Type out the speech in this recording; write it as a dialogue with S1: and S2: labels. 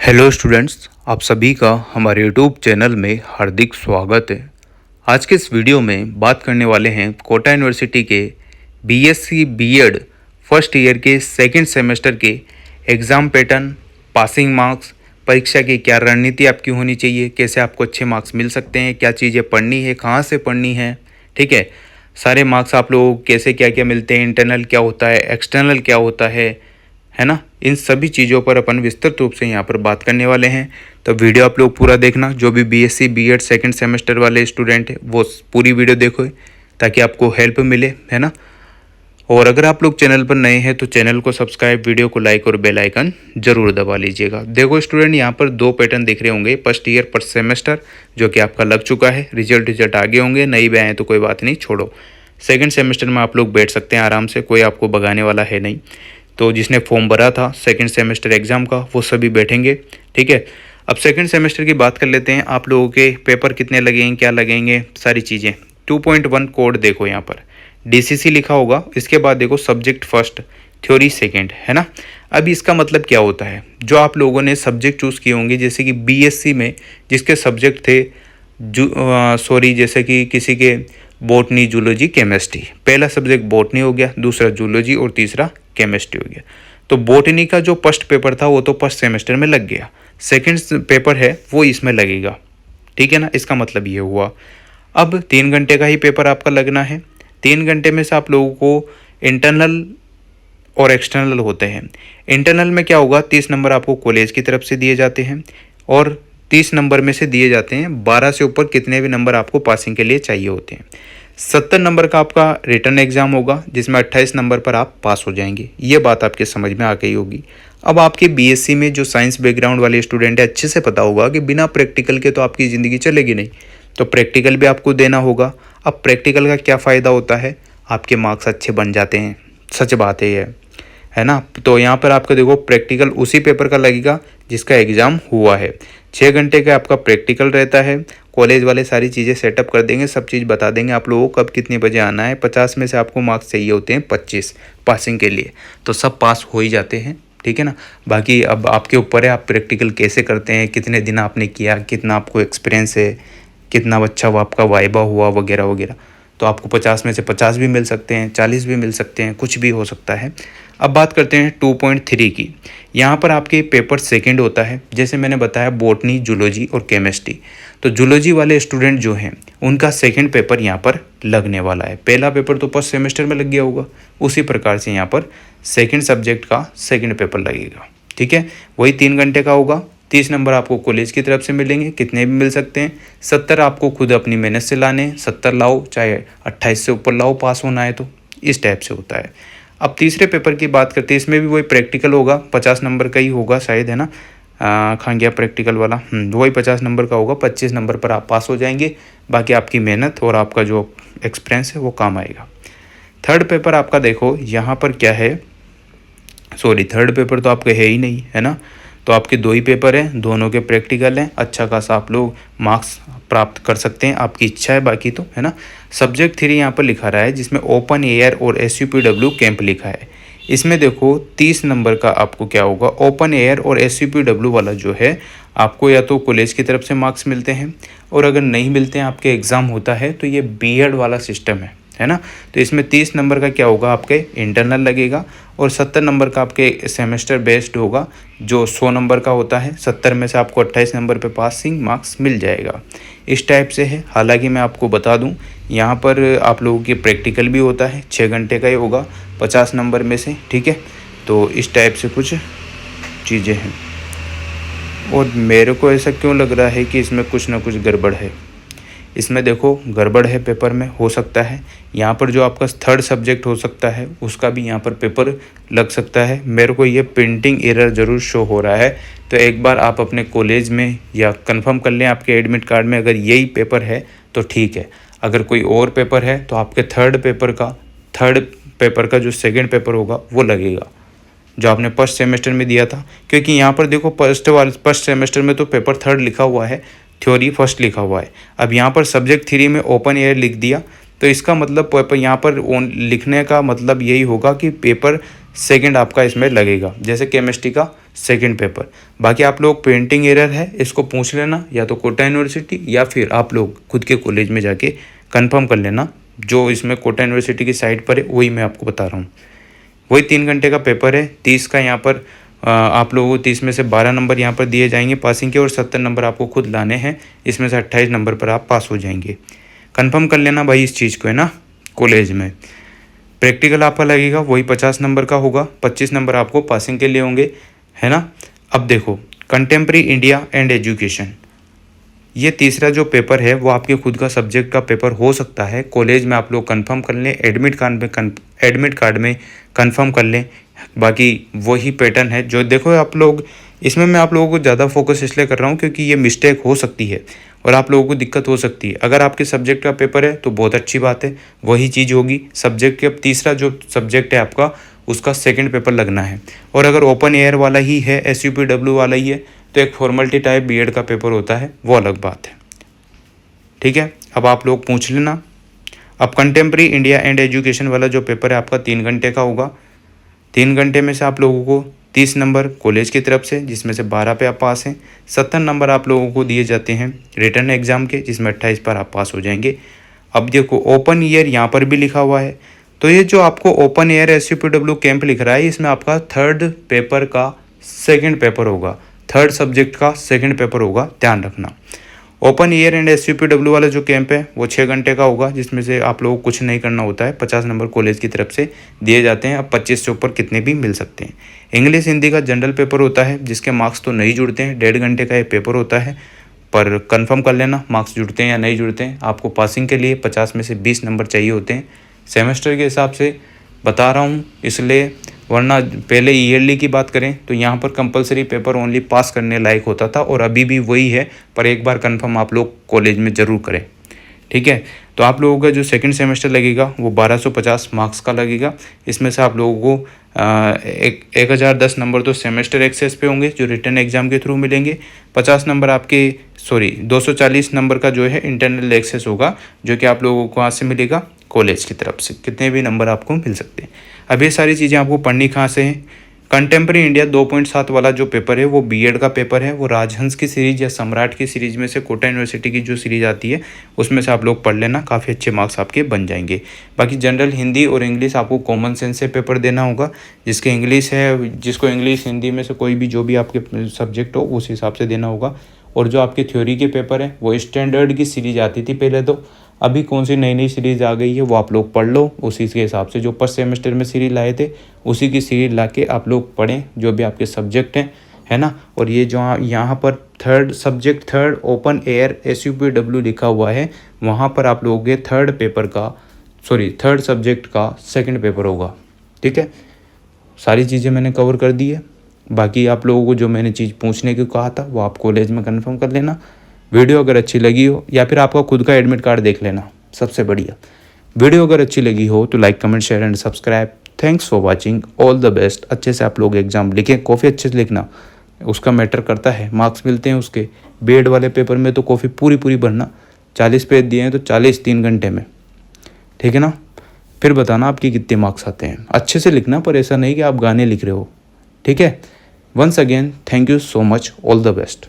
S1: Hello students, आप सभी का हमारे यूट्यूब चैनल में हार्दिक स्वागत है। आज के इस वीडियो में बात करने वाले हैं कोटा यूनिवर्सिटी के बीएससी बीएड फर्स्ट ईयर के सेकंड सेमेस्टर के एग्ज़ाम पैटर्न, पासिंग मार्क्स, परीक्षा की क्या रणनीति आपकी होनी चाहिए, कैसे आपको अच्छे मार्क्स मिल सकते हैं, क्या चीज़ें पढ़नी है, कहाँ से पढ़नी है। ठीक है, सारे मार्क्स आप लोगों को कैसे क्या क्या मिलते हैं, इंटरनल क्या होता है, एक्सटर्नल क्या होता है ना। इन सभी चीज़ों पर अपन विस्तृत रूप से यहाँ पर बात करने वाले हैं। तो वीडियो आप लोग पूरा देखना। जो भी बीएससी बीएड सेकंड सेमेस्टर वाले स्टूडेंट हैं वो पूरी वीडियो देखो ताकि आपको हेल्प मिले, है ना। और अगर आप लोग चैनल पर नए हैं तो चैनल को सब्सक्राइब, वीडियो को लाइक और बेल आइकन जरूर दबा लीजिएगा। देखो स्टूडेंट, यहाँ पर दो पैटर्न दिख रहे होंगे। फर्स्ट ईयर फर्स्ट सेमेस्टर जो कि आपका लग चुका है, रिजल्ट आगे होंगे, नहीं भी आए तो कोई बात नहीं, छोड़ो। सेकंड सेमेस्टर में आप लोग बैठ सकते हैं आराम से, कोई आपको भगाने वाला है नहीं। तो जिसने फॉर्म भरा था सेकंड सेमेस्टर एग्ज़ाम का वो सभी बैठेंगे। ठीक है, अब सेकंड सेमेस्टर की बात कर लेते हैं। आप लोगों के पेपर कितने लगेंगे, क्या लगेंगे, सारी चीज़ें। 2.1 कोड देखो, यहाँ पर डीसीसी लिखा होगा। इसके बाद देखो सब्जेक्ट फर्स्ट, थ्योरी सेकंड, है ना। अब इसका मतलब क्या होता है, जो आप लोगों ने सब्जेक्ट चूज़ किए होंगे, जैसे कि बीएससी में जिसके सब्जेक्ट थे जैसे कि किसी के बॉटनी, जूलॉजी, केमिस्ट्री। पहला सब्जेक्ट बॉटनी हो गया, दूसरा जूलॉजी और तीसरा केमिस्ट्री हो गया। तो बॉटनी का जो फर्स्ट पेपर था वो तो फर्स्ट सेमेस्टर में लग गया, सेकंड पेपर है वो इसमें लगेगा। ठीक है ना, इसका मतलब ये हुआ। अब 3 घंटे का ही पेपर आपका लगना है। 3 घंटे में से आप लोगों को इंटरनल और एक्सटर्नल होते हैं। इंटरनल में क्या होगा, 30 नंबर आपको कॉलेज की तरफ से दिए जाते हैं और 30 नंबर में से दिए जाते हैं 12 से ऊपर कितने भी नंबर आपको पासिंग के लिए चाहिए होते हैं। 70 नंबर का आपका रिटर्न एग्जाम होगा जिसमें 28 नंबर पर आप पास हो जाएंगे। ये बात आपके समझ में आ गई होगी। अब आपके बीएससी में जो साइंस बैकग्राउंड वाले स्टूडेंट है, अच्छे से पता होगा कि बिना प्रैक्टिकल के तो आपकी ज़िंदगी चलेगी नहीं, तो प्रैक्टिकल भी आपको देना होगा। अब प्रैक्टिकल का क्या फ़ायदा होता है, आपके मार्क्स अच्छे बन जाते हैं। सच बात है ये, है ना। तो यहाँ पर आपका देखो प्रैक्टिकल उसी पेपर का लगेगा जिसका एग्ज़ाम हुआ है। 6 घंटे का आपका प्रैक्टिकल रहता है। कॉलेज वाले सारी चीज़ें सेटअप कर देंगे, सब चीज़ बता देंगे आप लोगों को कब कितने बजे आना है। 50 में से आपको मार्क्स चाहिए होते हैं 25 पासिंग के लिए, तो सब पास हो ही जाते हैं। ठीक है ना। बाकी अब आपके ऊपर है आप प्रैक्टिकल कैसे करते हैं, कितने दिन आपने किया, कितना आपको एक्सपीरियंस है, कितना अच्छा वो आपका वाइबा हुआ वगैरह वगैरह। तो आपको 50 में से 50 भी मिल सकते हैं, 40 भी मिल सकते हैं, कुछ भी हो सकता है। अब बात करते हैं 2.3 की। यहाँ पर आपके पेपर सेकंड होता है, जैसे मैंने बताया बॉटनी, जूलॉजी और केमिस्ट्री। तो जूलॉजी वाले स्टूडेंट जो हैं उनका सेकंड पेपर यहाँ पर लगने वाला है। पहला पेपर तो फर्स्ट सेमेस्टर में लग गया होगा, उसी प्रकार से यहाँ पर सेकंड सब्जेक्ट का सेकंड पेपर लगेगा। ठीक है, वही 3 घंटे का होगा। 30 नंबर आपको कॉलेज की तरफ से मिलेंगे, कितने भी मिल सकते हैं। 70 आपको खुद अपनी मेहनत से लाने, 70 लाओ, चाहे 28 से ऊपर लाओ पास होना है तो। इस टाइप से होता है। अब तीसरे पेपर की बात करते हैं, इसमें भी वही प्रैक्टिकल होगा, 50 नंबर का ही होगा शायद, है ना। खा गया प्रैक्टिकल वाला, वही 50 नंबर का होगा। 25 नंबर पर आप पास हो जाएंगे, बाकी आपकी मेहनत और आपका जो एक्सपीरियंस है वो काम आएगा। थर्ड पेपर आपका देखो यहाँ पर क्या है, थर्ड पेपर तो आपका है ही नहीं, है ना। तो आपके 2 ही पेपर हैं, दोनों के प्रैक्टिकल हैं। अच्छा खासा आप लोग मार्क्स प्राप्त कर सकते हैं, आपकी इच्छा है बाकी तो, है ना। सब्जेक्ट 3 यहाँ पर लिखा रहा है जिसमें ओपन एयर और SUPW कैंप लिखा है। इसमें देखो 30 नंबर का आपको क्या होगा, ओपन एयर और SUPW वाला जो है आपको या तो कॉलेज की तरफ से मार्क्स मिलते हैं, और अगर नहीं मिलते हैं आपके एग्ज़ाम होता है तो ये बीएड वाला सिस्टम है ना। तो इसमें 30 नंबर का क्या होगा, आपके इंटरनल लगेगा, और 70 नंबर का आपके सेमेस्टर बेस्ड होगा जो 100 नंबर का होता है। 70 में से आपको 28 नंबर पे पासिंग मार्क्स मिल जाएगा। इस टाइप से है। हालांकि मैं आपको बता दूं यहाँ पर आप लोगों के प्रैक्टिकल भी होता है, 6 घंटे का ही होगा 50 नंबर में से। ठीक है, तो इस टाइप से कुछ चीज़ें हैं। और मेरे को ऐसा क्यों लग रहा है कि इसमें कुछ ना कुछ गड़बड़ है। इसमें देखो गड़बड़ है पेपर में, हो सकता है यहाँ पर जो आपका थर्ड सब्जेक्ट हो सकता है उसका भी यहाँ पर पेपर लग सकता है। मेरे को ये प्रिंटिंग एरर ज़रूर शो हो रहा है, तो एक बार आप अपने कॉलेज में या कंफर्म कर लें आपके एडमिट कार्ड में, अगर यही पेपर है तो ठीक है। अगर कोई और पेपर है तो आपके थर्ड पेपर का जो सेकेंड पेपर होगा वो लगेगा जो आपने फर्स्ट सेमेस्टर में दिया था। क्योंकि यहाँ पर देखो फर्स्ट सेमेस्टर में तो पेपर थर्ड लिखा हुआ है, थ्योरी फर्स्ट लिखा हुआ है। अब यहाँ पर सब्जेक्ट 3 में ओपन एयर लिख दिया, तो इसका मतलब यहाँ पर लिखने का मतलब यही होगा कि पेपर सेकंड आपका इसमें लगेगा, जैसे केमिस्ट्री का सेकंड पेपर। बाकी आप लोग पेंटिंग एरर है इसको पूछ लेना, या तो कोटा यूनिवर्सिटी या फिर आप लोग खुद के कॉलेज में जाके कंफर्म कर लेना। जो इसमें कोटा यूनिवर्सिटी की साइट पर है वही मैं आपको बता रहा हूँ। वही 3 घंटे का पेपर है। 30 का यहाँ पर आप लोगों को 30 में से 12 नंबर यहाँ पर दिए जाएंगे पासिंग के, और 70 नंबर आपको खुद लाने हैं। इसमें से 28 नंबर पर आप पास हो जाएंगे। कंफर्म कर लेना भाई इस चीज़ को, है ना। कॉलेज में प्रैक्टिकल आपका लगेगा वही 50 नंबर का होगा, 25 नंबर आपको पासिंग के लिए होंगे, है ना। अब देखो, कंटेम्प्रेरी इंडिया एंड एजुकेशन, ये तीसरा जो पेपर है वो आपके खुद का सब्जेक्ट का पेपर हो सकता है। कॉलेज में आप लोग कंफर्म कर लें, एडमिट कार्ड में कंफर्म कर लें। बाकी वही पैटर्न है जो देखो आप लोग, इसमें मैं आप लोगों को ज़्यादा फोकस इसलिए कर रहा हूँ क्योंकि ये मिस्टेक हो सकती है और आप लोगों को दिक्कत हो सकती है। अगर आपके सब्जेक्ट का पेपर है तो बहुत अच्छी बात है, वही चीज़ होगी। सब्जेक्ट के अब तीसरा जो सब्जेक्ट है आपका उसका सेकंड पेपर लगना है। और अगर ओपन एयर वाला ही है, SUPW वाला ही है, तो एक फॉर्मेलिटी टाइप बीएड का पेपर होता है, वो अलग बात है। ठीक है, अब आप लोग पूछ लेना। अब कंटेम्प्रेरी इंडिया एंड एजुकेशन वाला जो पेपर है आपका 3 घंटे का होगा। 3 घंटे में से आप लोगों को 30 नंबर कॉलेज की तरफ से, जिसमें से 12 पे आप पास हैं। 70 नंबर आप लोगों को दिए जाते हैं रिटर्न एग्ज़ाम के, जिसमें 28 पर आप पास हो जाएंगे। अब देखो, ओपन ईयर यहाँ पर भी लिखा हुआ है, तो ये जो आपको ओपन एयर SUPW कैंप लिख रहा है, इसमें आपका थर्ड पेपर का सेकंड पेपर होगा, थर्ड सब्जेक्ट का सेकंड पेपर होगा, ध्यान रखना। ओपन ईयर एंड SUPW वाला जो कैंप है वो 6 घंटे का होगा, जिसमें से आप लोगों को कुछ नहीं करना होता है। 50 नंबर कॉलेज की तरफ से दिए जाते हैं। अब 25 से ऊपर कितने भी मिल सकते हैं। इंग्लिश हिंदी का जनरल पेपर होता है, जिसके मार्क्स तो नहीं जुड़ते हैं। 1.5 घंटे का ये पेपर होता है, पर कंफर्म कर लेना मार्क्स जुड़ते हैं या नहीं जुड़ते हैं। आपको पासिंग के लिए 50 में से 20 नंबर चाहिए होते हैं। सेमेस्टर के हिसाब से बता रहा हूँ इसलिए, वरना पहले ईयरली की बात करें तो यहाँ पर कंपलसरी पेपर ओनली पास करने लायक होता था, और अभी भी वही है, पर एक बार कंफर्म आप लोग कॉलेज में ज़रूर करें। ठीक है, तो आप लोगों का जो सेकंड सेमेस्टर लगेगा वो 1250 मार्क्स का लगेगा। इसमें से आप लोगों को 1010 नंबर तो सेमेस्टर एक्सेस पे होंगे जो रिटर्न एग्जाम के थ्रू मिलेंगे। 50 नंबर आपके 240 नंबर का जो है इंटरनल एक्सेस होगा, जो कि आप लोगों को कहाँ से मिलेगा, कॉलेज की तरफ से। कितने भी नंबर आपको मिल सकते हैं। अब ये सारी चीज़ें आपको पढ़नी कहाँ से हैं। कंटेम्प्रेरी इंडिया 2.7 वाला जो पेपर है वो बीएड का पेपर है। वो राजहंस की सीरीज या सम्राट की सीरीज में से कोटा यूनिवर्सिटी की जो सीरीज आती है उसमें से आप लोग पढ़ लेना, काफ़ी अच्छे मार्क्स आपके बन जाएंगे। बाकी जनरल हिंदी और इंग्लिश आपको कॉमन सेंस से पेपर देना होगा। जिसके इंग्लिश है, जिसको इंग्लिश हिंदी में से कोई भी जो भी आपके सब्जेक्ट हो उस हिसाब से देना होगा। और जो आपके थ्योरी के पेपर हैं वो स्टैंडर्ड की सीरीज आती थी पहले, तो अभी कौन सी नई नई सीरीज आ गई है वो आप लोग पढ़ लो उसी के हिसाब से। जो फर्स्ट सेमेस्टर में सीरीज लाए थे उसी की सीरीज ला के आप लोग पढ़ें जो भी आपके सब्जेक्ट हैं, है ना। और ये जो यहाँ पर third subject, third open air SUPW लिखा हुआ है, वहाँ पर आप लोगों के थर्ड सब्जेक्ट का सेकंड पेपर होगा। ठीक है, सारी चीज़ें मैंने कवर कर दी है। बाकी आप लोगों को जो मैंने चीज़ पूछने को कहा था वो आप कॉलेज में कंफर्म कर लेना। वीडियो अगर अच्छी लगी हो या फिर आपका खुद का एडमिट कार्ड देख लेना, सबसे बढ़िया। वीडियो अगर अच्छी लगी हो तो like, comment, share and subscribe. Thanks for watching, all the best. अच्छे से आप लोग एग्जाम लिखें, कॉफ़ी अच्छे से लिखना, उसका मैटर करता है, मार्क्स मिलते हैं उसके। बीएड वाले पेपर में तो कॉफ़ी पूरी भरना। 40 पेज दिए हैं तो 40 3 घंटे में, ठीक है ना। फिर बताना आपके कितने मार्क्स आते हैं। अच्छे से लिखना, पर ऐसा नहीं कि आप गाने लिख रहे हो। ठीक है, once again thank you so much, all the best.